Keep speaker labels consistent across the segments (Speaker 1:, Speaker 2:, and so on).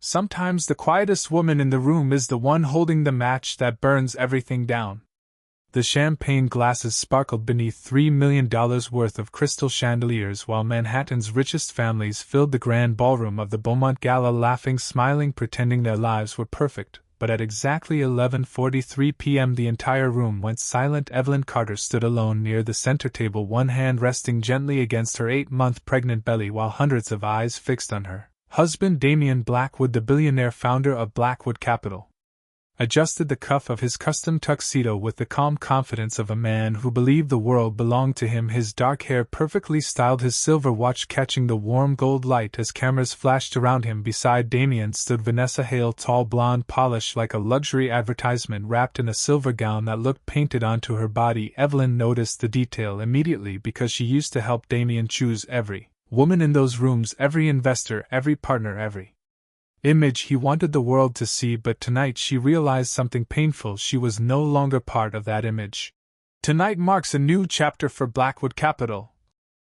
Speaker 1: Sometimes the quietest woman in the room is the one holding the match that burns everything down. The champagne glasses sparkled beneath $3 million worth of crystal chandeliers while Manhattan's richest families filled the grand ballroom of the Beaumont Gala, laughing, smiling, pretending their lives were perfect. But at exactly 11:43 p.m. the entire room went silent. Evelyn Carter stood alone near the center table, one hand resting gently against her 8-month pregnant belly while hundreds of eyes fixed on her. Husband Damian Blackwood, the billionaire founder of Blackwood Capital, adjusted the cuff of his custom tuxedo with the calm confidence of a man who believed the world belonged to him, his dark hair perfectly styled, his silver watch catching the warm gold light as cameras flashed around him. Beside Damian stood Vanessa Hale, tall, blonde, polished like a luxury advertisement, wrapped in a silver gown that looked painted onto her body. Evelyn noticed the detail immediately because she used to help Damian choose every woman in those rooms, every investor, every partner, every image he wanted the world to see. But tonight she realized something painful: she was no longer part of that image. "Tonight marks a new chapter for Blackwood Capital,"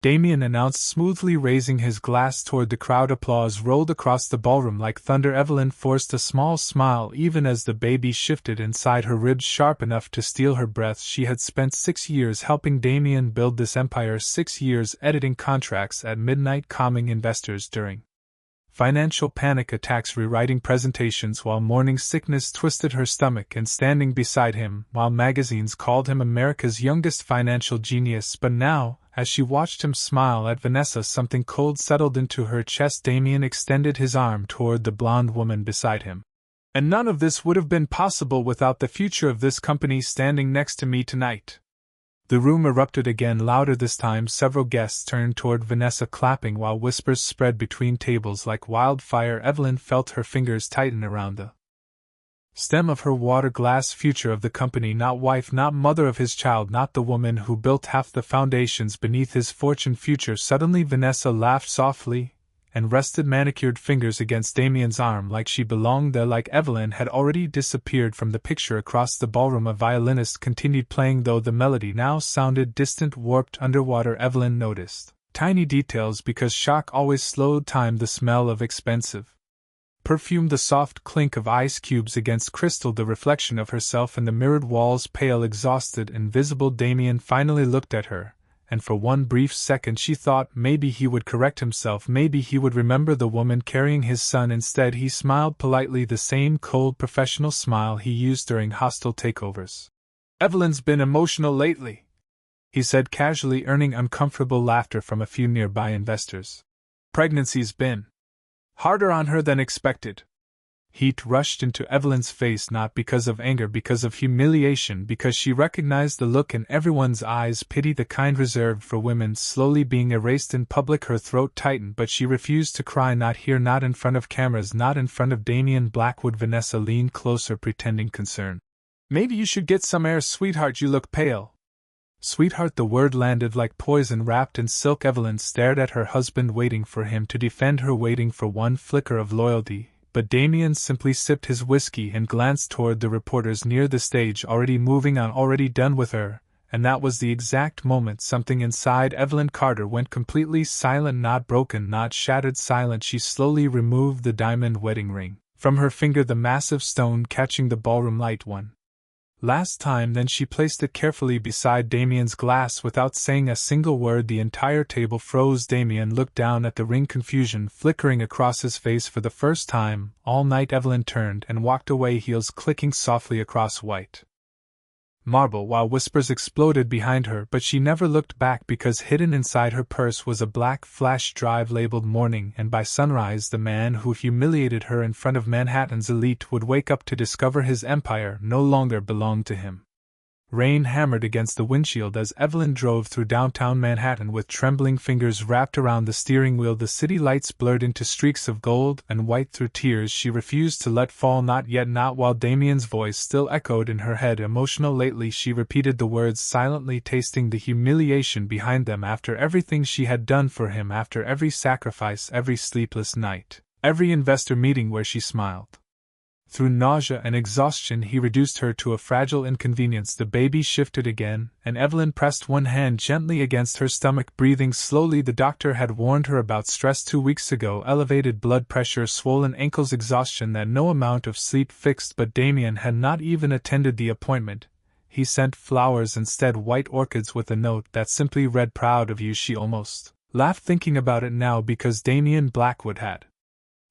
Speaker 1: Damian announced smoothly, raising his glass toward the crowd. Applause rolled across the ballroom like thunder. Evelyn forced a small smile even as the baby shifted inside her ribs, sharp enough to steal her breath. She had spent 6 years helping Damian build this empire, 6 years editing contracts at midnight, calming investors during financial panic attacks, rewriting presentations while morning sickness twisted her stomach, and standing beside him while magazines called him America's youngest financial genius. But now, as she watched him smile at Vanessa, something cold settled into her chest. Damian extended his arm toward the blonde woman beside him. "And none of this would have been possible without the future of this company standing next to me tonight." The room erupted again, louder this time. Several guests turned toward Vanessa, clapping while whispers spread between tables like wildfire. Evelyn felt her fingers tighten around the stem of her water glass. Future of the company, not wife, not mother of his child, not the woman who built half the foundations beneath his fortune. Future. Suddenly Vanessa laughed softly and rested manicured fingers against Damian's arm like she belonged there, like Evelyn had already disappeared from the picture. Across the ballroom a violinist continued playing, though the melody now sounded distant, warped, underwater. Evelyn noticed tiny details because shock always slowed time: the smell of expensive perfume, the soft clink of ice cubes against crystal, the reflection of herself in the mirrored walls. Pale, exhausted, invisible, Damian finally looked at her, and for one brief second she thought maybe he would correct himself, maybe he would remember the woman carrying his son. Instead he smiled politely, the same cold professional smile he used during hostile takeovers. "Evelyn's been emotional lately," he said casually, earning uncomfortable laughter from a few nearby investors. "Pregnancy's been harder on her than expected." Heat rushed into Evelyn's face, not because of anger, because of humiliation, because she recognized the look in everyone's eyes, pity, the kind reserved for women, slowly being erased in public. Her throat tightened, but she refused to cry. Not here, not in front of cameras, not in front of Damian Blackwood. Vanessa leaned closer, pretending concern. "Maybe you should get some air, sweetheart, you look pale." Sweetheart, the word landed like poison wrapped in silk. Evelyn stared at her husband, waiting for him to defend her, waiting for one flicker of loyalty. But Damian simply sipped his whiskey and glanced toward the reporters near the stage, already moving on, already done with her, and that was the exact moment something inside Evelyn Carter went completely silent, not broken, not shattered, silent. She slowly removed the diamond wedding ring from her finger, the massive stone catching the ballroom light one last time, then she placed it carefully beside Damian's glass without saying a single word. The entire table froze. Damian looked down at the ring, confusion flickering across his face. For the first time all night Evelyn turned and walked away, heels clicking softly across white marble while whispers exploded behind her, but she never looked back because hidden inside her purse was a black flash drive labeled morning, and by sunrise the man who humiliated her in front of Manhattan's elite would wake up to discover his empire no longer belonged to him. Rain hammered against the windshield as Evelyn drove through downtown Manhattan with trembling fingers wrapped around the steering wheel. The city lights blurred into streaks of gold and white through tears she refused to let fall. Not yet, not while Damian's voice still echoed in her head. Emotional lately, she repeated the words silently, tasting the humiliation behind them. After everything she had done for him, after every sacrifice, every sleepless night, every investor meeting where she smiled Through nausea and exhaustion he reduced her to a fragile inconvenience. The baby shifted again, and Evelyn pressed one hand gently against her stomach, breathing slowly. The doctor had warned her about stress 2 weeks ago: elevated blood pressure, swollen ankles, exhaustion that no amount of sleep fixed. But Damien had not even attended the appointment. He sent flowers instead, white orchids with a note that simply read, "Proud of you." She almost laughed thinking about it now, because Damien Blackwood had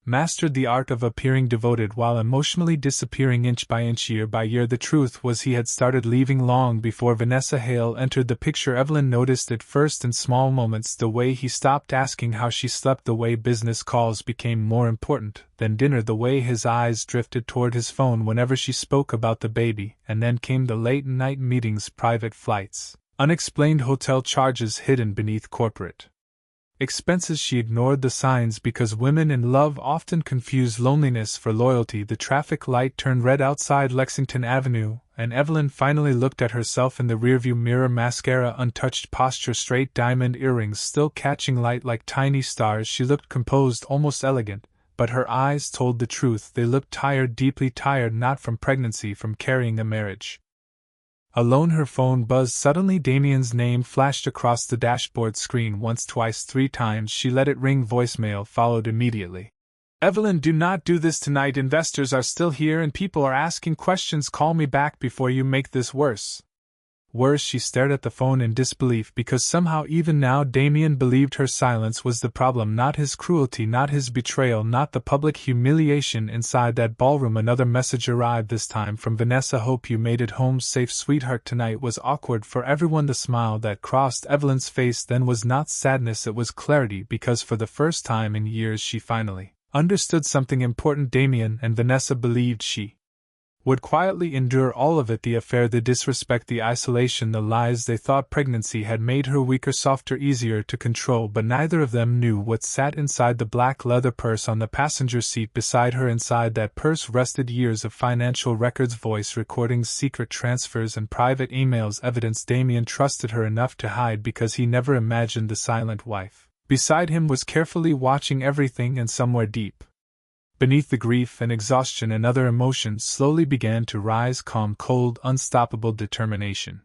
Speaker 1: mastered the art of appearing devoted while emotionally disappearing inch by inch, year by year. The truth was, he had started leaving long before Vanessa Hale entered the picture. Evelyn noticed it first in small moments: the way he stopped asking how she slept, the way business calls became more important than dinner, the way his eyes drifted toward his phone whenever she spoke about the baby. And then came the late-night meetings, private flights, unexplained hotel charges hidden beneath corporate expenses. She ignored the signs because women in love often confuse loneliness for loyalty. The traffic light turned red outside Lexington Avenue, and Evelyn finally looked at herself in the rearview mirror. Mascara untouched, posture straight, diamond earrings still catching light like tiny stars. She looked composed, almost elegant, but her eyes told the truth. They looked tired, deeply tired, not from pregnancy, from carrying a marriage. Alone, her phone buzzed suddenly. Damien's name flashed across the dashboard screen once, twice, 3 times. She let it ring. Voicemail followed immediately. "Evelyn, do not do this tonight. Investors are still here and people are asking questions. Call me back before you make this worse." Worse? She stared at the phone in disbelief, because somehow even now Damien believed her silence was the problem, not his cruelty, not his betrayal, not the public humiliation inside that ballroom. Another message arrived, this time from Vanessa. "Hope you made it home safe, sweetheart. Tonight was awkward for everyone." The smile that crossed Evelyn's face then was not sadness, it was clarity, because for the first time in years she finally understood something important. Damien and Vanessa believed she would quietly endure all of it: the affair, the disrespect, the isolation, the lies. They thought pregnancy had made her weaker, softer, easier to control, but neither of them knew what sat inside the black leather purse on the passenger seat beside her. Inside that purse rested years of financial records, voice recordings, secret transfers, and private emails, evidence Damien trusted her enough to hide because he never imagined the silent wife beside him was carefully watching everything. And somewhere deep beneath the grief and exhaustion, another emotion slowly began to rise: calm, cold, unstoppable determination.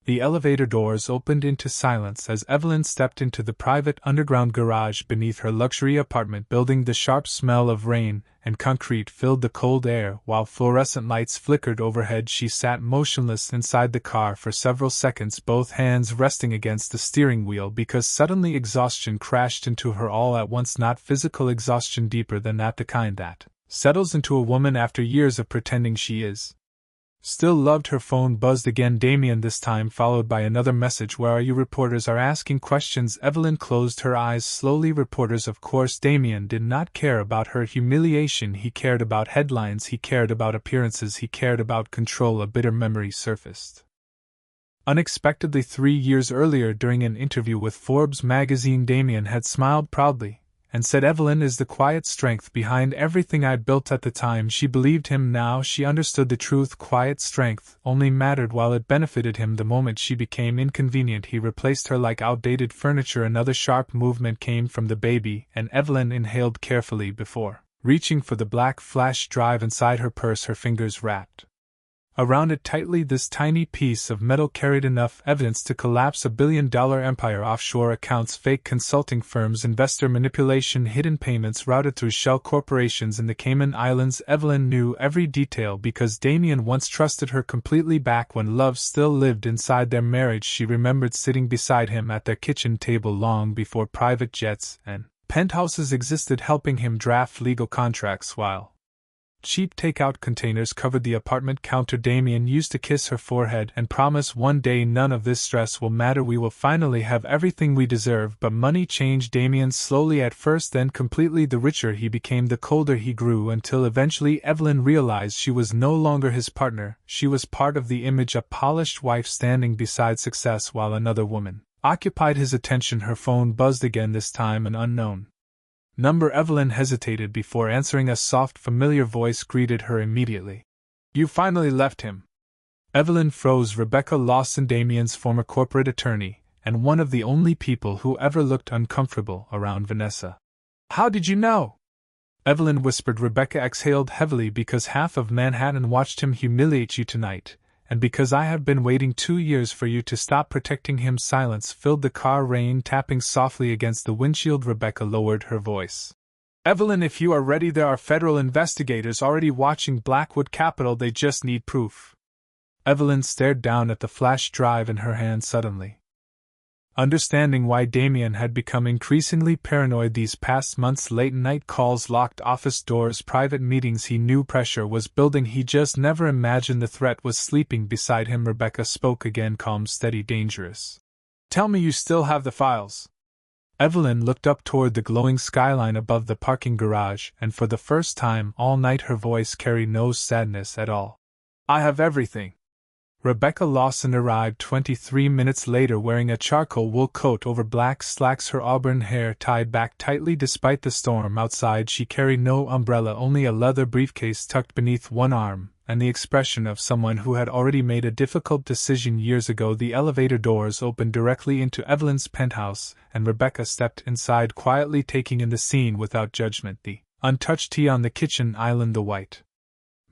Speaker 1: The elevator doors opened into silence as Evelyn stepped into the private underground garage beneath her luxury apartment building. The sharp smell of rain and concrete filled the cold air, while fluorescent lights flickered overhead. She sat motionless inside the car for several seconds, both hands resting against the steering wheel, because suddenly exhaustion crashed into her all at once. Not physical exhaustion, deeper than that, the kind that settles into a woman after years of pretending she is still loved. Her phone buzzed again. Damien, this time followed by another message: "Where are you? Reporters are asking questions." Evelyn closed her eyes slowly. Reporters, of course. Damien did not care about her humiliation. He cared about headlines, he cared about appearances, he cared about control. A bitter memory surfaced unexpectedly. 3 years earlier, during an interview with Forbes magazine, Damien had smiled proudly and said, "Evelyn is the quiet strength behind everything I built." At the time she believed him. Now she understood the truth. Quiet strength only mattered while it benefited him. The moment she became inconvenient, he replaced her like outdated furniture. Another sharp movement came from the baby, and Evelyn inhaled carefully before reaching for the black flash drive inside her purse. Her fingers wrapped around it tightly. This tiny piece of metal carried enough evidence to collapse a billion-dollar empire: offshore accounts, fake consulting firms, investor manipulation, hidden payments routed through shell corporations in the Cayman Islands. Evelyn knew every detail because Damien once trusted her completely. Back when love still lived inside their marriage, she remembered sitting beside him at their kitchen table long before private jets and penthouses existed, helping him draft legal contracts while cheap takeout containers covered the apartment counter. Damien used to kiss her forehead and promise, "One day none of this stress will matter. We will finally have everything we deserve." But money changed Damien slowly at first, then completely. The richer he became, the colder he grew, until eventually Evelyn realized she was no longer his partner. She was part of the image, a polished wife standing beside success while another woman occupied his attention. Her phone buzzed again, this time an unknown number. Evelyn hesitated before answering. A soft, familiar voice greeted her immediately. "You finally left him." Evelyn froze. Rebecca Lawson, Damien's former corporate attorney, and one of the only people who ever looked uncomfortable around Vanessa. "How did you know?" Evelyn whispered. Rebecca exhaled heavily because half of Manhattan watched him humiliate you tonight, and because I have been waiting 2 years for you to stop protecting him. Silence filled the car, rain tapping softly against the windshield. Rebecca lowered her voice. Evelyn, if you are ready, there are federal investigators already watching Blackwood Capital. They just need proof. Evelyn stared down at the flash drive in her hand suddenly. Understanding why Damien had become increasingly paranoid these past months, late-night calls, locked office doors, private meetings, he knew pressure was building. He just never imagined the threat was sleeping beside him. Rebecca spoke again, calm, steady, dangerous. Tell me you still have the files. Evelyn looked up toward the glowing skyline above the parking garage, and for the first time all night her voice carried no sadness at all. I have everything. Rebecca Lawson arrived 23 minutes later wearing a charcoal wool coat over black slacks, her auburn hair tied back tightly. Despite the storm outside, she carried no umbrella, only a leather briefcase tucked beneath one arm, and the expression of someone who had already made a difficult decision years ago. The elevator doors opened directly into Evelyn's penthouse, and Rebecca stepped inside quietly, taking in the scene without judgment. The untouched tea on the kitchen island, the white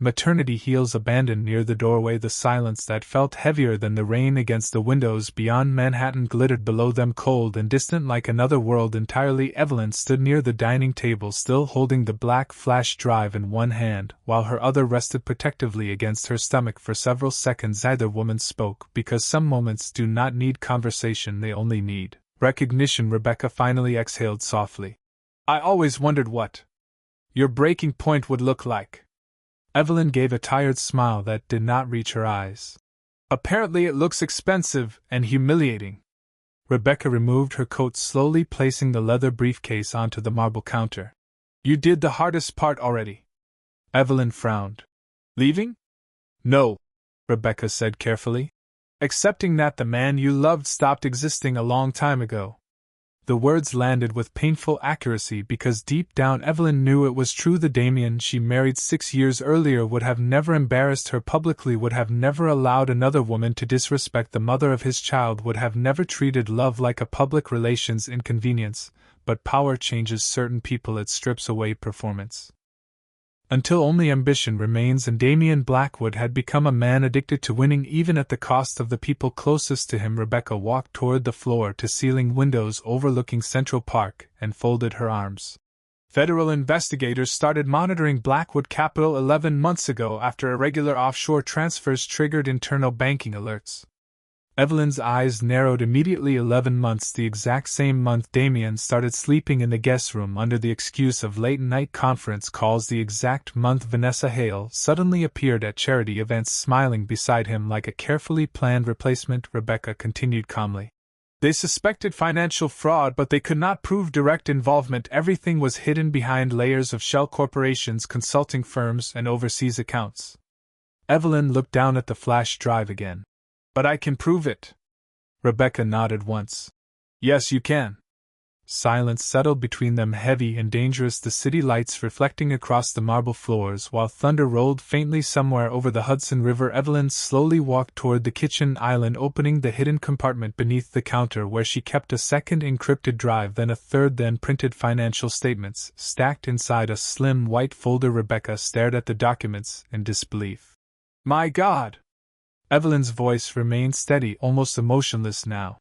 Speaker 1: maternity heels abandoned near the doorway, the silence that felt heavier than the rain against the windows beyond Manhattan glittered below them, cold and distant like another world entirely. Evelyn stood near the dining table, still holding the black flash drive in one hand, while her other rested protectively against her stomach. For several seconds neither woman spoke, because some moments do not need conversation, they only need recognition. Rebecca finally exhaled softly. I always wondered what your breaking point would look like. Evelyn gave a tired smile that did not reach her eyes. Apparently it looks expensive and humiliating. Rebecca removed her coat slowly, placing the leather briefcase onto the marble counter. You did the hardest part already. Evelyn frowned. Leaving? No, Rebecca said carefully. Accepting that the man you loved stopped existing a long time ago. The words landed with painful accuracy because deep down Evelyn knew it was true. The Damien she married 6 years earlier would have never embarrassed her publicly, would have never allowed another woman to disrespect the mother of his child, would have never treated love like a public relations inconvenience. But power changes certain people, it strips away performance. Until only ambition remains, and Damien Blackwood had become a man addicted to winning even at the cost of the people closest to him. Rebecca walked toward the floor-to-ceiling windows overlooking Central Park and folded her arms. Federal investigators started monitoring Blackwood Capital 11 months ago after irregular offshore transfers triggered internal banking alerts. Evelyn's eyes narrowed immediately. 11 months, the exact same month Damien started sleeping in the guest room under the excuse of late-night conference calls, the exact month Vanessa Hale suddenly appeared at charity events smiling beside him like a carefully planned replacement. Rebecca continued calmly. They suspected financial fraud, but they could not prove direct involvement. Everything was hidden behind layers of shell corporations, consulting firms, and overseas accounts. Evelyn looked down at the flash drive again. But I can prove it. Rebecca nodded once. Yes, you can. Silence settled between them, heavy and dangerous, the city lights reflecting across the marble floors while thunder rolled faintly somewhere over the Hudson River. Evelyn slowly walked toward the kitchen island, opening the hidden compartment beneath the counter where she kept a second encrypted drive, then a third, then printed financial statements stacked inside a slim white folder. Rebecca stared at the documents in disbelief. My God! Evelyn's voice remained steady, almost emotionless now.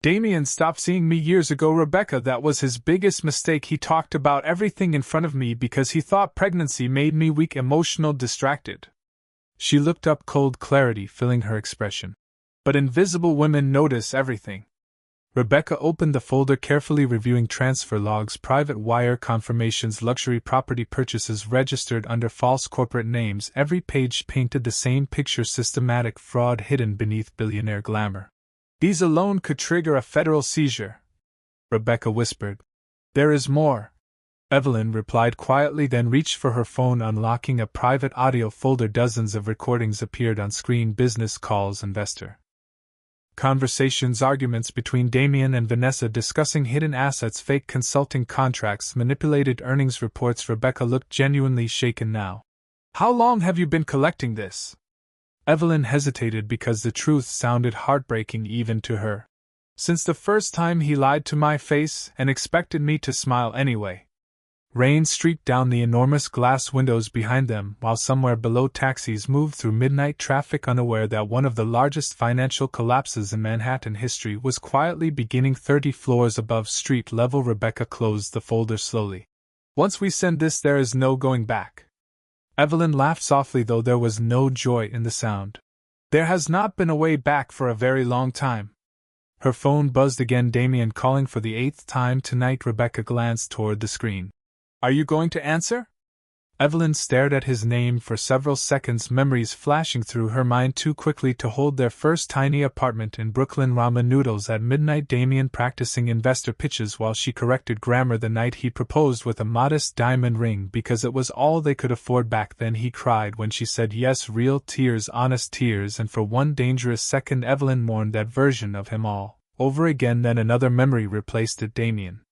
Speaker 1: Damien stopped seeing me years ago, Rebecca. That was his biggest mistake. He talked about everything in front of me because he thought pregnancy made me weak, emotional, distracted. She looked up, cold clarity filling her expression. But invisible women notice everything. Rebecca opened the folder carefully, reviewing transfer logs, private wire confirmations, luxury property purchases registered under false corporate names. Every page painted the same picture: systematic fraud hidden beneath billionaire glamour. These alone could trigger a federal seizure, Rebecca whispered. There is more, Evelyn replied quietly, then reached for her phone, unlocking a private audio folder. Dozens of recordings appeared on screen: business calls, investor conversations, arguments between Damien and Vanessa discussing hidden assets, fake consulting contracts, manipulated earnings reports. Rebecca looked genuinely shaken now. How long have you been collecting this? Evelyn hesitated because the truth sounded heartbreaking even to her. Since the first time he lied to my face and expected me to smile anyway. Rain streaked down the enormous glass windows behind them, while somewhere below taxis moved through midnight traffic, unaware that one of the largest financial collapses in Manhattan history was quietly beginning 30 floors above street level. Rebecca closed the folder slowly. Once we send this, there is no going back. Evelyn laughed softly, though there was no joy in the sound. There has not been a way back for a very long time. Her phone buzzed again, Damien calling for the 8th time tonight. Rebecca glanced toward the screen. Are you going to answer? Evelyn stared at his name for several seconds, memories flashing through her mind too quickly to hold. Their first tiny apartment in Brooklyn, ramen noodles at midnight, Damien practicing investor pitches while she corrected grammar, the night he proposed with a modest diamond ring because it was all they could afford back then. He cried when she said yes, real tears, honest tears, and for one dangerous second Evelyn mourned that version of him all over again. Then another memory replaced it, Damien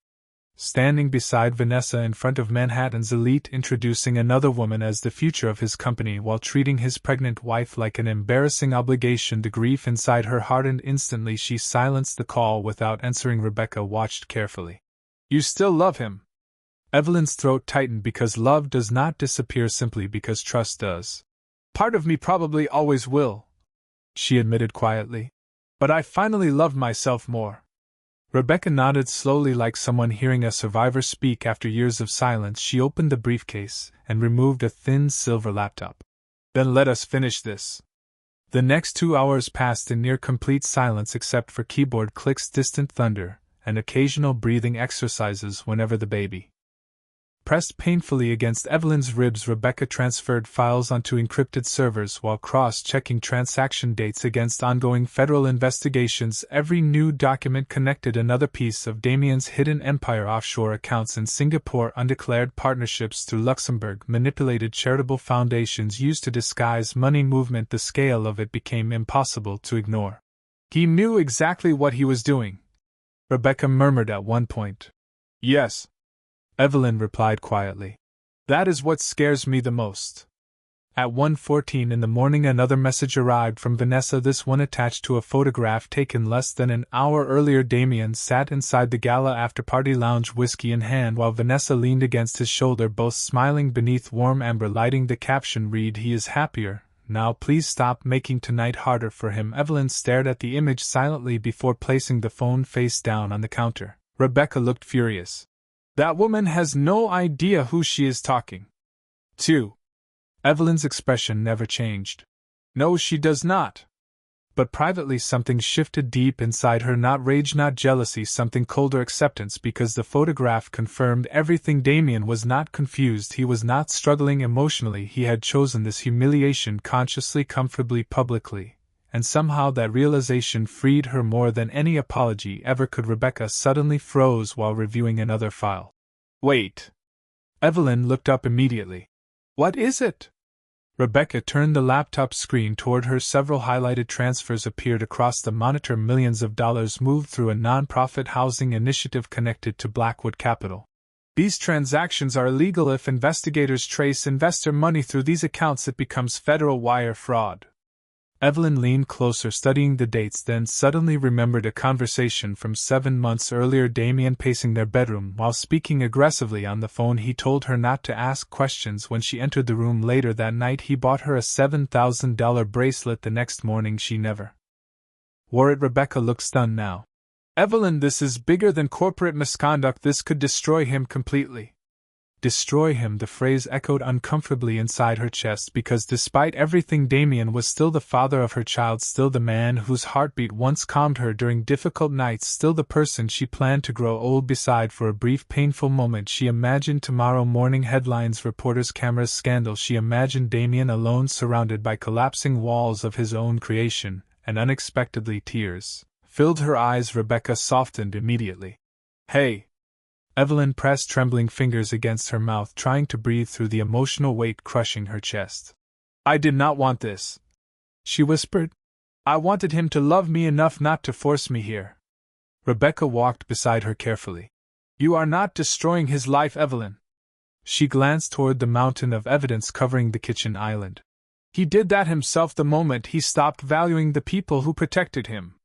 Speaker 1: standing beside Vanessa in front of Manhattan's elite, introducing another woman as the future of his company while treating his pregnant wife like an embarrassing obligation. The grief inside her hardened instantly. She silenced the call without answering. Rebecca watched carefully. You still love him? Evelyn's throat tightened, because love does not disappear simply because trust does. Part of me probably always will, she admitted quietly. But I finally loved myself more. Rebecca nodded slowly, like someone hearing a survivor speak after years of silence. She opened the briefcase and removed a thin silver laptop. Then let us finish this. The next 2 hours passed in near complete silence except for keyboard clicks, distant thunder, and occasional breathing exercises whenever the baby pressed painfully against Evelyn's ribs. Rebecca transferred files onto encrypted servers while cross-checking transaction dates against ongoing federal investigations. Every new document connected another piece of Damien's hidden empire: offshore accounts in Singapore, undeclared partnerships through Luxembourg, manipulated charitable foundations used to disguise money movement. The scale of it became impossible to ignore. He knew exactly what he was doing, Rebecca murmured at one point. Yes, Evelyn replied quietly. That is what scares me the most. At 1:14 in the morning, another message arrived from Vanessa, this one attached to a photograph taken less than an hour earlier. Damien sat inside the Gala after-party lounge, whiskey in hand, while Vanessa leaned against his shoulder, both smiling beneath warm amber lighting. The caption read, "He is happier now, please stop making tonight harder for him." Evelyn stared at the image silently before placing the phone face down on the counter. Rebecca looked furious. That woman has no idea who she is talking to. Evelyn's expression never changed. No, she does not. But privately something shifted deep inside her, not rage, not jealousy, something colder, acceptance, because the photograph confirmed everything. Damien was not confused, he was not struggling emotionally. He had chosen this humiliation consciously, comfortably, publicly, and somehow that realization freed her more than any apology ever could. Rebecca suddenly froze while reviewing another file. Wait. Evelyn looked up immediately. What is it? Rebecca turned the laptop screen toward her. Several highlighted transfers appeared across the monitor. Millions of dollars moved through a non-profit housing initiative connected to Blackwood Capital. These transactions are illegal. If investigators trace investor money through these accounts, it becomes federal wire fraud. Evelyn leaned closer, studying the dates, then suddenly remembered a conversation from 7 months earlier. Damien pacing their bedroom while speaking aggressively on the phone. He told her not to ask questions when she entered the room. Later that night he bought her a $7,000 bracelet. The next morning she never wore it. Rebecca looked stunned now. Evelyn, this is bigger than corporate misconduct. This could destroy him completely. Destroy him, the phrase echoed uncomfortably inside her chest, because despite everything, Damien was still the father of her child, still the man whose heartbeat once calmed her during difficult nights, still the person she planned to grow old beside. For a brief painful moment she imagined tomorrow morning headlines, reporters, cameras, scandal. She imagined Damien alone, surrounded by collapsing walls of his own creation, and unexpectedly tears filled her eyes. Rebecca softened immediately. Hey! Evelyn pressed trembling fingers against her mouth, trying to breathe through the emotional weight crushing her chest. I did not want this, she whispered. I wanted him to love me enough not to force me here. Rebecca walked beside her carefully. You are not destroying his life, Evelyn. She glanced toward the mountain of evidence covering the kitchen island. He did that himself the moment he stopped valuing the people who protected him.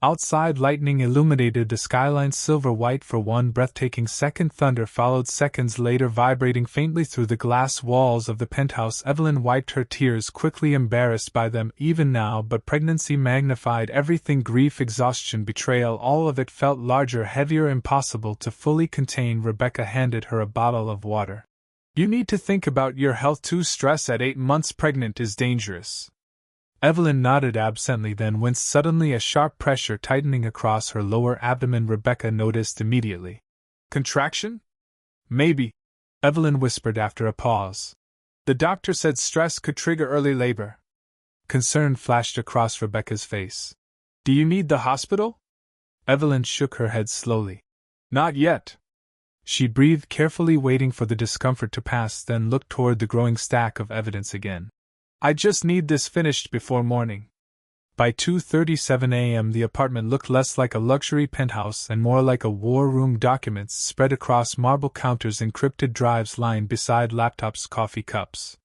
Speaker 1: Outside, lightning illuminated the skyline silver white for one breathtaking second. Thunder followed seconds later, vibrating faintly through the glass walls of the penthouse. Evelyn wiped her tears quickly, embarrassed by them even now, but pregnancy magnified everything. Grief, exhaustion, betrayal, all of it felt larger, heavier, impossible to fully contain. Rebecca handed her a bottle of water. You need to think about your health too. Stress at 8 months pregnant is dangerous. Evelyn nodded absently, then winced suddenly, a sharp pressure tightening across her lower abdomen. Rebecca noticed immediately. Contraction? Maybe, Evelyn whispered after a pause. The doctor said stress could trigger early labor. Concern flashed across Rebecca's face. Do you need the hospital? Evelyn shook her head slowly. Not yet. She breathed carefully, waiting for the discomfort to pass, then looked toward the growing stack of evidence again. I just need this finished before morning. By 2:37 a.m. the apartment looked less like a luxury penthouse and more like a war room. Documents spread across marble counters, encrypted drives lined beside laptops, coffee cups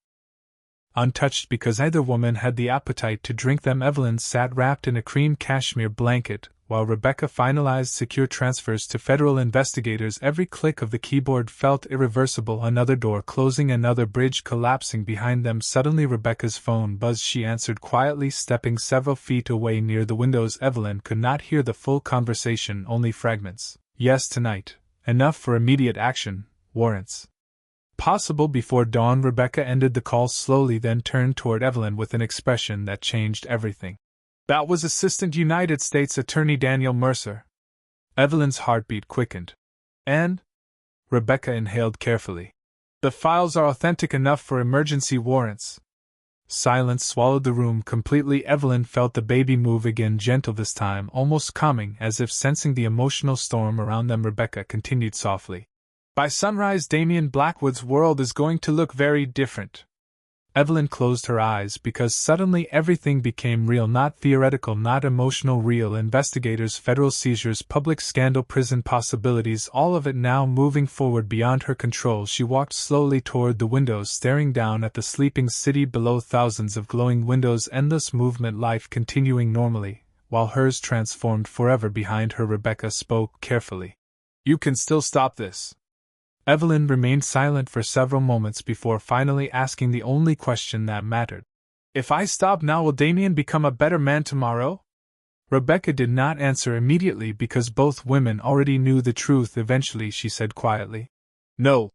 Speaker 1: untouched because either woman had the appetite to drink them. Evelyn sat wrapped in a cream cashmere blanket, while Rebecca finalized secure transfers to federal investigators. Every click of the keyboard felt irreversible. Another door closing, another bridge collapsing behind them. Suddenly Rebecca's phone buzzed. She answered quietly, stepping several feet away near the windows. Evelyn could not hear the full conversation, only fragments. Yes, tonight. Enough for immediate action. Warrants possible before dawn. Rebecca ended the call slowly, then turned toward Evelyn with an expression that changed everything. That was Assistant United States Attorney Daniel Mercer. Evelyn's heartbeat quickened. And? Rebecca inhaled carefully. The files are authentic enough for emergency warrants. Silence swallowed the room completely. Evelyn felt the baby move again, gentle this time, almost calming, as if sensing the emotional storm around them. Rebecca continued softly. By sunrise, Damian Blackwood's world is going to look very different. Evelyn closed her eyes because suddenly everything became real, not theoretical, not emotional, real. Investigators, federal seizures, public scandal, prison possibilities, all of it now moving forward beyond her control. She walked slowly toward the windows, staring down at the sleeping city below, thousands of glowing windows, endless movement, life continuing normally, while hers transformed forever behind her. Rebecca spoke carefully. You can still stop this. Evelyn remained silent for several moments before finally asking the only question that mattered. If I stop now, will Damian become a better man tomorrow? Rebecca did not answer immediately because both women already knew the truth. Eventually she said quietly, No.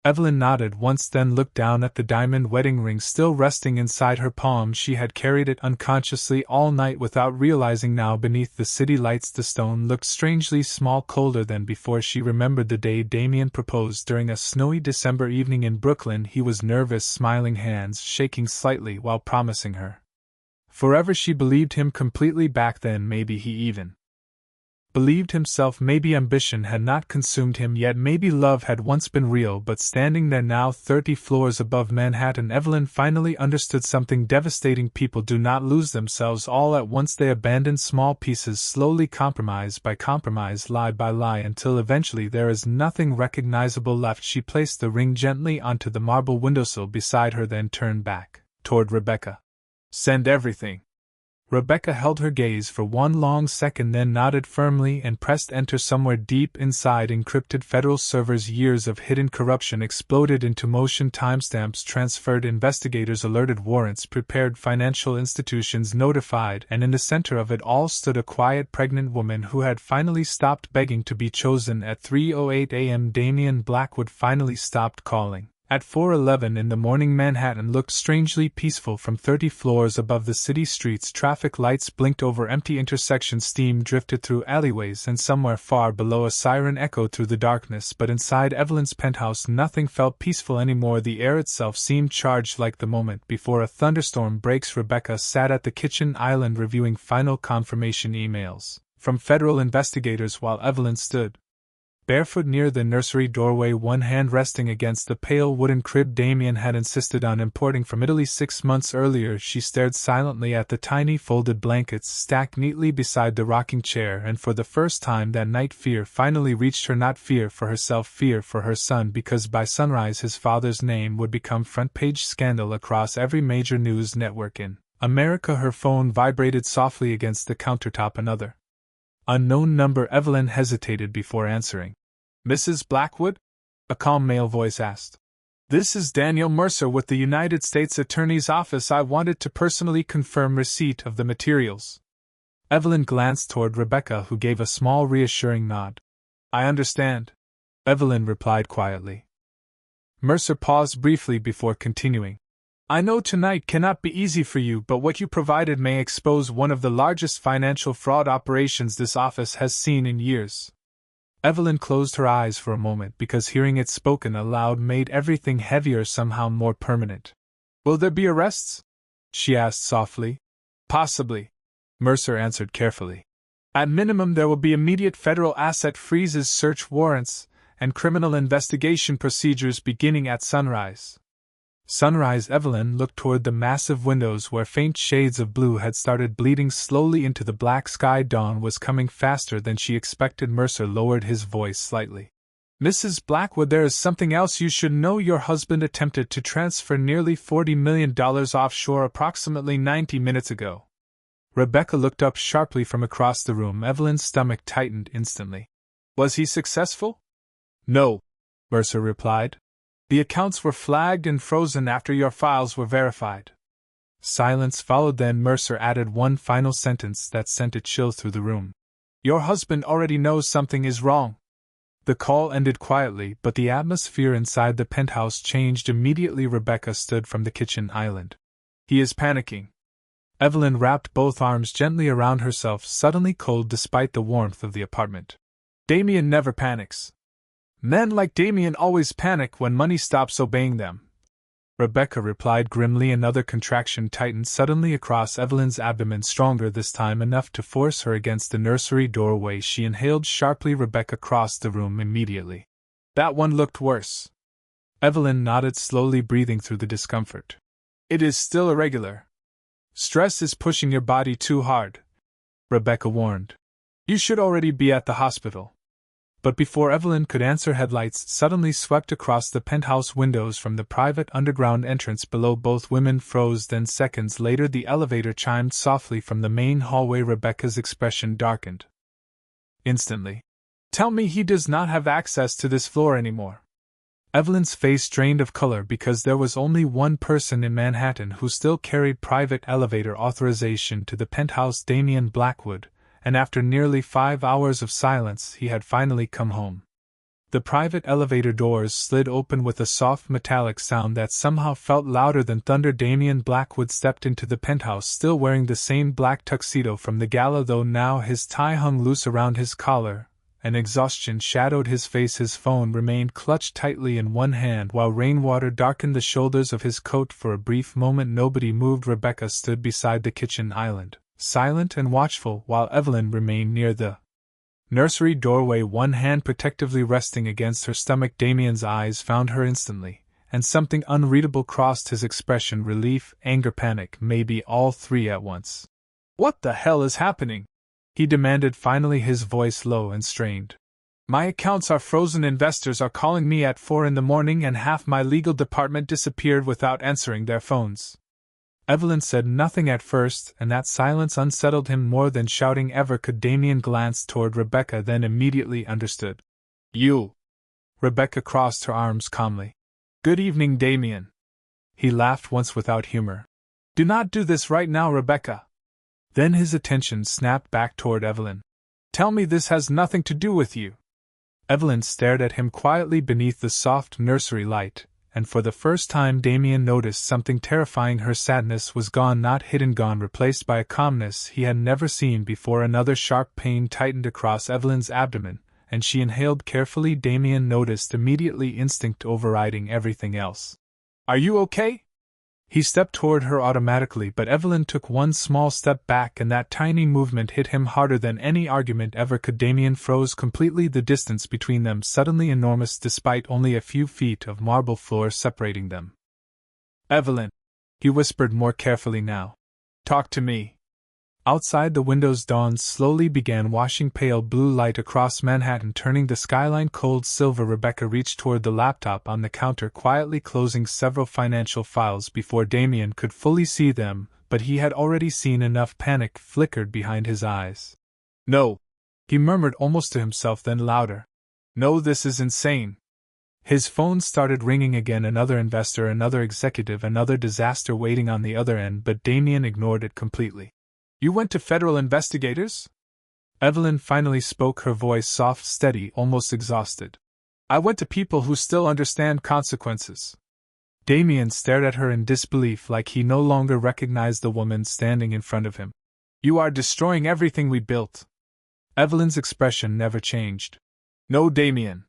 Speaker 1: Evelyn nodded once, then looked down at the diamond wedding ring still resting inside her palm. She had carried it unconsciously all night without realizing. Now beneath the city lights the stone looked strangely small, colder than before. She remembered the day Damian proposed during a snowy December evening in Brooklyn. He was nervous, smiling, hands shaking slightly while promising her forever. She believed him completely back then. Maybe he even believed himself. Maybe ambition had not consumed him yet. Maybe love had once been real. But standing there now, 30 floors above Manhattan, Evelyn finally understood something devastating. People do not lose themselves all at once. They abandon small pieces, slowly, compromise by compromise, lie by lie, until eventually there is nothing recognizable left. She placed the ring gently onto the marble windowsill beside her, then turned back toward Rebecca. Send everything. Rebecca held her gaze for one long second, then nodded firmly and pressed enter. Somewhere deep inside encrypted federal servers, years of hidden corruption exploded into motion. Timestamps transferred, investigators alerted, warrants prepared, financial institutions notified, and in the center of it all stood a quiet, pregnant woman who had finally stopped begging to be chosen. At 3:08 a.m. Damian Blackwood finally stopped calling. At 4:11 in the morning, Manhattan looked strangely peaceful from 30 floors above the city streets. Traffic lights blinked over empty intersections, steam drifted through alleyways, and somewhere far below a siren echoed through the darkness. But inside Evelyn's penthouse nothing felt peaceful anymore. The air itself seemed charged, like the moment before a thunderstorm breaks. Rebecca sat at the kitchen island reviewing final confirmation emails from federal investigators while Evelyn stood barefoot near the nursery doorway, one hand resting against the pale wooden crib Damian had insisted on importing from Italy 6 months earlier. She stared silently at the tiny folded blankets stacked neatly beside the rocking chair, and for the first time that night fear finally reached her. Not fear for herself, fear for her son, because by sunrise his father's name would become front-page scandal across every major news network in America. Her phone vibrated softly against the countertop. Another Unknown number. Evelyn hesitated before answering. Mrs. Blackwood? A calm male voice asked. This is Daniel Mercer with the United States Attorney's Office. I wanted to personally confirm receipt of the materials. Evelyn glanced toward Rebecca, who gave a small reassuring nod. I understand, Evelyn replied quietly. Mercer paused briefly before continuing. I know tonight cannot be easy for you, but what you provided may expose one of the largest financial fraud operations this office has seen in years. Evelyn closed her eyes for a moment because hearing it spoken aloud made everything heavier, somehow more permanent. Will there be arrests? She asked softly. Possibly, Mercer answered carefully. At minimum, there will be immediate federal asset freezes, search warrants, and criminal investigation procedures beginning at sunrise. Sunrise. Evelyn looked toward the massive windows where faint shades of blue had started bleeding slowly into the black sky. Dawn was coming faster than she expected. Mercer lowered his voice slightly. Mrs. Blackwood, there is something else you should know. Your husband attempted to transfer nearly $40 million offshore approximately 90 minutes ago. Rebecca looked up sharply from across the room. Evelyn's stomach tightened instantly. Was he successful? No, Mercer replied. The accounts were flagged and frozen after your files were verified. Silence followed. Then Mercer added one final sentence that sent a chill through the room. Your husband already knows something is wrong. The call ended quietly, but the atmosphere inside the penthouse changed immediately. Rebecca stood from the kitchen island. He is panicking. Evelyn wrapped both arms gently around herself, suddenly cold despite the warmth of the apartment. Damien never panics. Men like Damien always panic when money stops obeying them, Rebecca replied grimly. Another contraction tightened suddenly across Evelyn's abdomen, stronger this time, enough to force her against the nursery doorway. She inhaled sharply. Rebecca crossed the room immediately. That one looked worse. Evelyn nodded slowly, breathing through the discomfort. It is still irregular. Stress is pushing your body too hard, Rebecca warned. You should already be at the hospital. But before Evelyn could answer, headlights suddenly swept across the penthouse windows from the private underground entrance below. Both women froze. Then seconds later the elevator chimed softly from the main hallway. Rebecca's expression darkened instantly. Tell me he does not have access to this floor anymore. Evelyn's face drained of color because there was only one person in Manhattan who still carried private elevator authorization to the penthouse, Damien Blackwood. And after nearly 5 hours of silence, he had finally come home. The private elevator doors slid open with a soft metallic sound that somehow felt louder than thunder. Damien Blackwood stepped into the penthouse, still wearing the same black tuxedo from the gala, though now his tie hung loose around his collar, and exhaustion shadowed his face. His phone remained clutched tightly in one hand, while rainwater darkened the shoulders of his coat. For a brief moment nobody moved. Rebecca stood beside the kitchen island, silent and watchful, while Evelyn remained near the nursery doorway, one hand protectively resting against her stomach. Damien's eyes found her instantly, and something unreadable crossed his expression: relief, anger, panic, maybe all three at once. What the hell is happening? He demanded finally, his voice low and strained. My accounts are frozen. Investors are calling me at 4 in the morning, and half my legal department disappeared without answering their phones. Evelyn said nothing at first, and that silence unsettled him more than shouting ever could. Damien glanced toward Rebecca, then immediately understood. You. Rebecca crossed her arms calmly. Good evening, Damien. He laughed once without humor. Do not do this right now, Rebecca. Then his attention snapped back toward Evelyn. Tell me this has nothing to do with you. Evelyn stared at him quietly beneath the soft nursery light, and for the first time Damien noticed something terrifying. Her sadness was gone, not hidden, gone, replaced by a calmness he had never seen before. Another sharp pain tightened across Evelyn's abdomen, and she inhaled carefully. Damien noticed immediately, instinct overriding everything else. Are you okay? He stepped toward her automatically, but Evelyn took one small step back, and that tiny movement hit him harder than any argument ever could. Damien froze completely, the distance between them suddenly enormous despite only a few feet of marble floor separating them. Evelyn, he whispered more carefully now. Talk to me. Outside the windows dawn slowly began, washing pale blue light across Manhattan, turning the skyline cold silver. Rebecca reached toward the laptop on the counter, quietly closing several financial files before Damien could fully see them, but he had already seen enough. Panic flickered behind his eyes. No, He murmured almost to himself, then louder. No, this is insane. His phone started ringing again, another investor, another executive, another disaster waiting on the other end, but Damien ignored it completely. You went to federal investigators? Evelyn finally spoke, her voice soft, steady, almost exhausted. I went to people who still understand consequences. Damien stared at her in disbelief, like he no longer recognized the woman standing in front of him. You are destroying everything we built. Evelyn's expression never changed. No, Damien.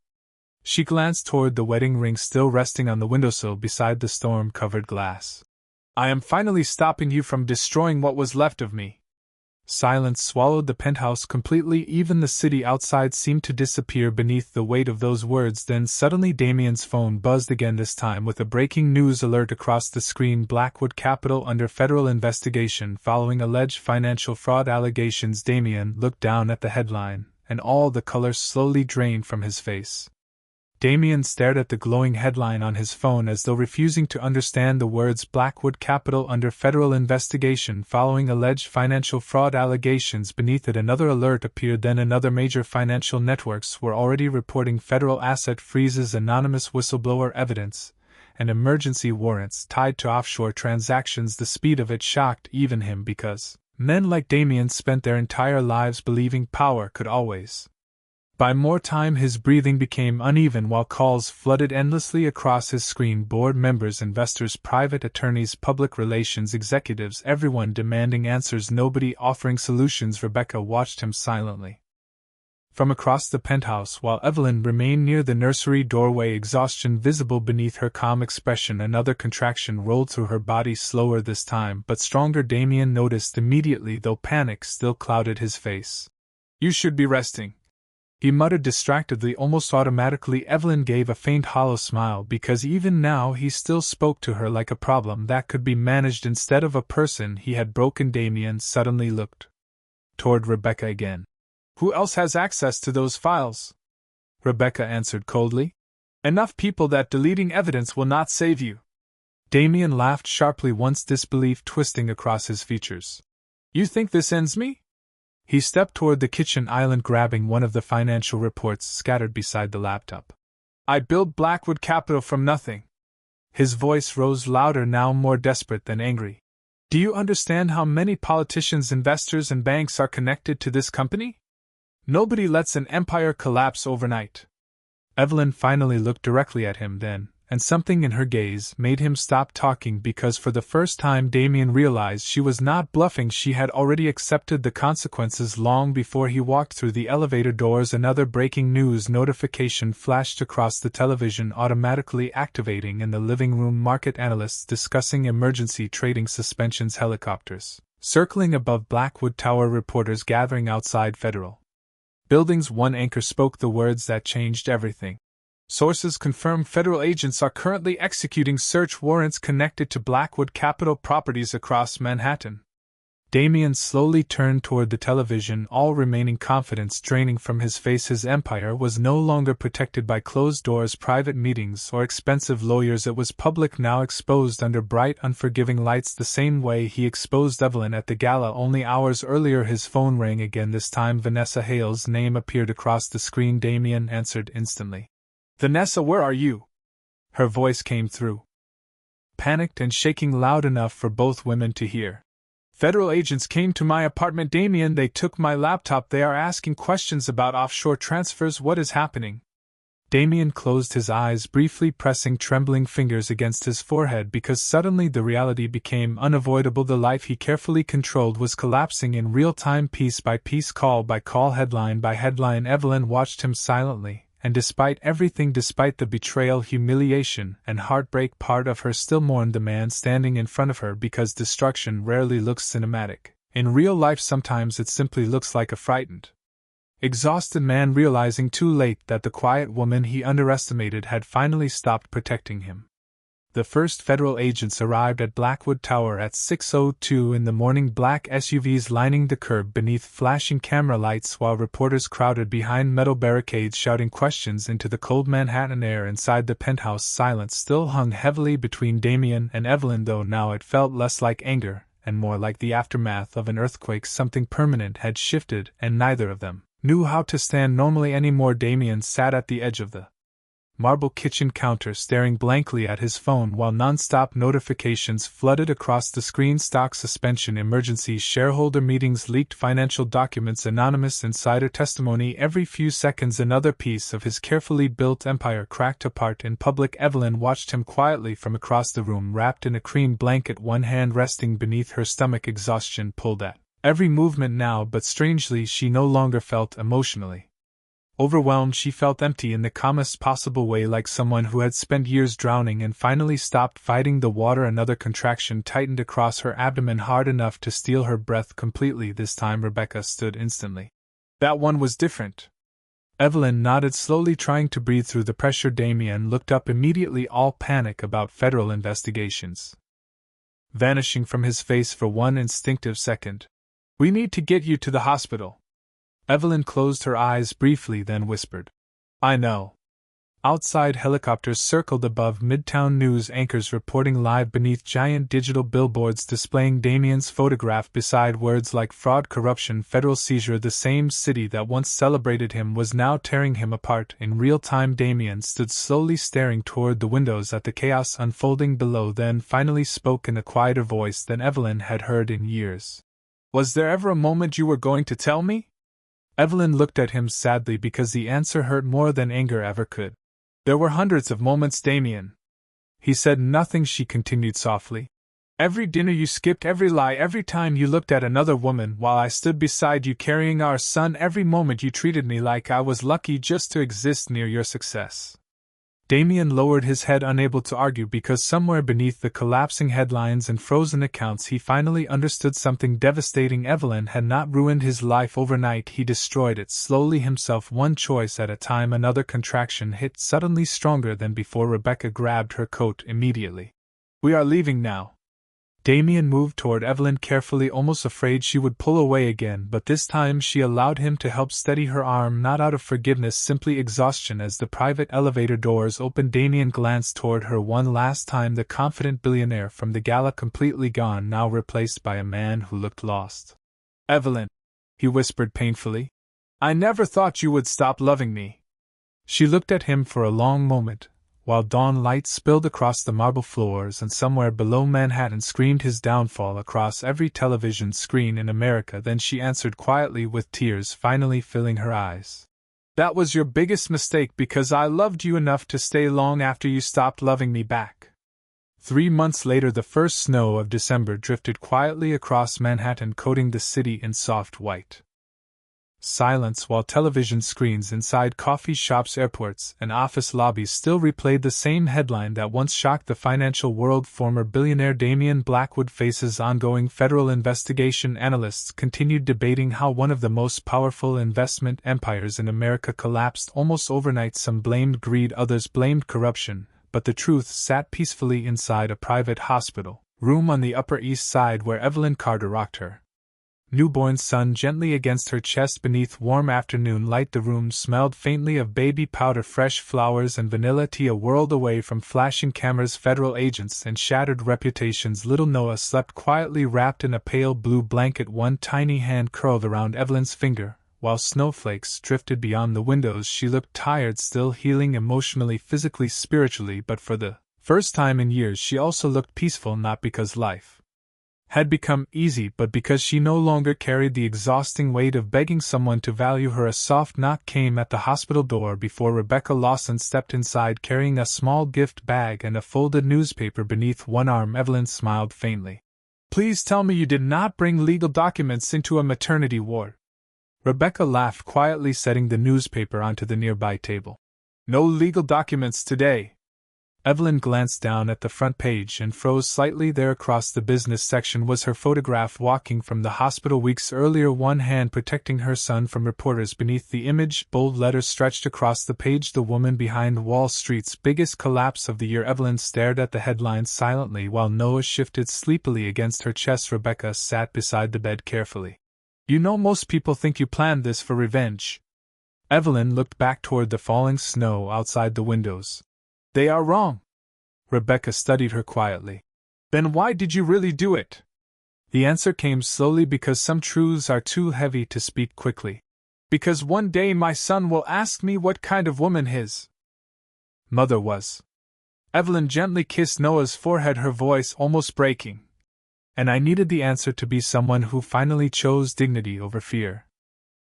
Speaker 1: She glanced toward the wedding ring still resting on the windowsill beside the storm-covered glass. I am finally stopping you from destroying what was left of me. Silence swallowed the penthouse completely. Even the city outside seemed to disappear beneath the weight of those words. Then suddenly Damien's phone buzzed again, this time with a breaking news alert across the screen. Blackwood Capital under federal investigation following alleged financial fraud allegations. Damien looked down at the headline, and all the color slowly drained from his face. Damien stared at the glowing headline on his phone as though refusing to understand the words Blackwood Capital under federal investigation following alleged financial fraud allegations. Beneath it another alert appeared, then another. Major financial networks were already reporting federal asset freezes, anonymous whistleblower evidence, and emergency warrants tied to offshore transactions. The speed of it shocked even him, because men like Damien spent their entire lives believing power could always buy more time. His breathing became uneven while calls flooded endlessly across his screen. Board members, investors, private attorneys, public relations executives, everyone demanding answers, nobody offering solutions. Rebecca watched him silently from across the penthouse while Evelyn remained near the nursery doorway, exhaustion visible beneath her calm expression. Another contraction rolled through her body, slower this time, but stronger. Damien noticed immediately, though panic still clouded his face. You should be resting, he muttered distractedly, almost automatically. Evelyn gave a faint hollow smile, because even now he still spoke to her like a problem that could be managed instead of a person he had broken. Damien suddenly looked toward Rebecca again. Who else has access to those files? Rebecca answered coldly. Enough people that deleting evidence will not save you. Damien laughed sharply, once disbelief twisting across his features. You think this ends me? He stepped toward the kitchen island, grabbing one of the financial reports scattered beside the laptop. I built Blackwood Capital from nothing. His voice rose louder, now more desperate than angry. Do you understand how many politicians, investors, and banks are connected to this company? Nobody lets an empire collapse overnight. Evelyn finally looked directly at him then, and something in her gaze made him stop talking, because for the first time Damien realized she was not bluffing. She had already accepted the consequences long before he walked through the elevator doors. Another breaking news notification flashed across the television, automatically activating in the living room. Market analysts discussing emergency trading suspensions, helicopters circling above Blackwood Tower, reporters gathering outside federal buildings. One anchor spoke the words that changed everything. Sources confirm federal agents are currently executing search warrants connected to Blackwood Capital properties across Manhattan. Damien slowly turned toward the television, all remaining confidence draining from his face. His empire was no longer protected by closed doors, private meetings, or expensive lawyers. It was public now, exposed under bright, unforgiving lights, the same way he exposed Evelyn at the gala only hours earlier. His phone rang again, this time Vanessa Hale's name appeared across the screen. Damien answered instantly. Vanessa, where are you? Her voice came through, panicked and shaking, loud enough for both women to hear. Federal agents came to my apartment, Damien. They took my laptop. They are asking questions about offshore transfers. What is happening? Damien closed his eyes briefly, pressing trembling fingers against his forehead, because suddenly the reality became unavoidable. The life he carefully controlled was collapsing in real time, piece by piece, call by call, headline by headline. Evelyn watched him silently. And despite everything, despite the betrayal, humiliation, and heartbreak, part of her still mourned the man standing in front of her, because destruction rarely looks cinematic. In real life, sometimes it simply looks like a frightened, exhausted man realizing too late that the quiet woman he underestimated had finally stopped protecting him. The first federal agents arrived at Blackwood Tower at 6:02 in the morning, black SUVs lining the curb beneath flashing camera lights, while reporters crowded behind metal barricades shouting questions into the cold Manhattan air. Inside the penthouse, silence still hung heavily between Damien and Evelyn, though now it felt less like anger and more like the aftermath of an earthquake. Something permanent had shifted, and neither of them, knew how to stand normally anymore. Damien sat at the edge of the marble kitchen counter staring blankly at his phone while non-stop notifications flooded across the screen. Stock suspension, emergency shareholder meetings, leaked financial documents, anonymous insider testimony. Every few seconds another piece of his carefully built empire cracked apart in public. Evelyn watched him quietly from across the room, wrapped in a cream blanket, one hand resting beneath her stomach. Exhaustion pulled at every movement now, but strangely she no longer felt emotionally overwhelmed. She felt empty in the calmest possible way, like someone who had spent years drowning and finally stopped fighting the water. Another contraction tightened across her abdomen, hard enough to steal her breath completely. This time Rebecca stood instantly. That one was different. Evelyn nodded slowly, trying to breathe through the pressure. Damien looked up immediately, all panic about federal investigations vanishing from his face for one instinctive second. "We need to get you to the hospital." Evelyn closed her eyes briefly, then whispered, "I know." Outside, helicopters circled above Midtown, news anchors reporting live beneath giant digital billboards displaying Damien's photograph beside words like fraud, corruption, federal seizure. The same city that once celebrated him was now tearing him apart in real time. Damien stood slowly, staring toward the windows at the chaos unfolding below, then finally spoke in a quieter voice than Evelyn had heard in years. "Was there ever a moment you were going to tell me?" Evelyn looked at him sadly because the answer hurt more than anger ever could. "There were hundreds of moments, Damien." He said nothing. She continued softly. "Every dinner you skipped, every lie, every time you looked at another woman while I stood beside you carrying our son, every moment you treated me like I was lucky just to exist near your success." Damien lowered his head, unable to argue, because somewhere beneath the collapsing headlines and frozen accounts he finally understood something devastating. Evelyn had not ruined his life overnight, he destroyed it slowly himself, one choice at a time. Another contraction hit, suddenly stronger than before. Rebecca grabbed her coat immediately. "We are leaving now." Damien moved toward Evelyn carefully, almost afraid she would pull away again, but this time she allowed him to help steady her arm, not out of forgiveness, simply exhaustion. As the private elevator doors opened, Damien glanced toward her one last time, the confident billionaire from the Gala completely gone, now replaced by a man who looked lost. "Evelyn," he whispered painfully, "I never thought you would stop loving me." She looked at him for a long moment, while dawn light spilled across the marble floors, and somewhere below Manhattan screamed his downfall across every television screen in America. Then she answered quietly, with tears finally filling her eyes. "That was your biggest mistake, because I loved you enough to stay long after you stopped loving me back." 3 months later, the first snow of December drifted quietly across Manhattan, coating the city in soft white silence, while television screens inside coffee shops, airports, and office lobbies still replayed the same headline that once shocked the financial world: former billionaire Damien Blackwood faces ongoing federal investigation. Analysts continued debating how one of the most powerful investment empires in America collapsed almost overnight. Some blamed greed, others blamed corruption, but the truth sat peacefully inside a private hospital room on the Upper East Side, where Evelyn Carter rocked her newborn son gently against her chest beneath warm afternoon light. The room smelled faintly of baby powder, fresh flowers, and vanilla tea. A world away from flashing cameras, federal agents, and shattered reputations, little Noah slept quietly wrapped in a pale blue blanket, one tiny hand curled around Evelyn's finger, while snowflakes drifted beyond the windows. She looked tired, still healing emotionally, physically, spiritually, but for the first time in years she also looked peaceful, not because life had become easy, but because she no longer carried the exhausting weight of begging someone to value her. A soft knock came at the hospital door before Rebecca Lawson stepped inside, carrying a small gift bag and a folded newspaper beneath one arm. Evelyn smiled faintly. "Please tell me you did not bring legal documents into a maternity ward." Rebecca laughed quietly, setting the newspaper onto the nearby table. "No legal documents today." Evelyn glanced down at the front page and froze slightly. There across the business section was her photograph walking from the hospital weeks earlier, one hand protecting her son from reporters. Beneath the image, bold letters stretched across the page: "The woman behind Wall Street's biggest collapse of the year." Evelyn stared at the headlines silently while Noah shifted sleepily against her chest. Rebecca sat beside the bed carefully. "You know, most people think you planned this for revenge." Evelyn looked back toward the falling snow outside the windows. "They are wrong." Rebecca studied her quietly. "Then why did you really do it?" The answer came slowly: "Because some truths are too heavy to speak quickly." because one day my son will ask me what kind of woman his mother was. Evelyn gently kissed Noah's forehead, her voice almost breaking. And I needed the answer to be someone who finally chose dignity over fear.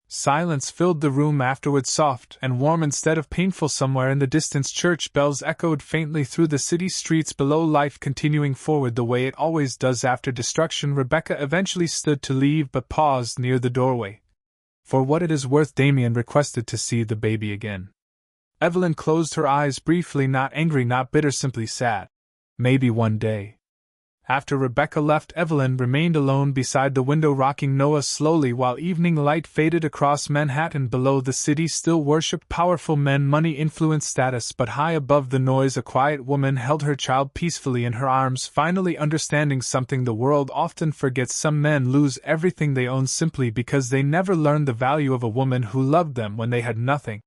Speaker 1: Silence filled the room afterwards, soft and warm instead of painful. Somewhere in the distance, church bells echoed faintly through the city streets below, life continuing forward the way it always does after destruction. Rebecca eventually stood to leave but paused near the doorway. For what it is worth, Damien requested to see the baby again. Evelyn closed her eyes briefly, not angry, not bitter, simply sad. Maybe one day. After Rebecca left, Evelyn remained alone beside the window, rocking Noah slowly while evening light faded across Manhattan. Below, the city still worshipped powerful men, money, influence, status, but high above the noise a quiet woman held her child peacefully in her arms, finally understanding something the world often forgets. Some men lose everything they own simply because they never learned the value of a woman who loved them when they had nothing.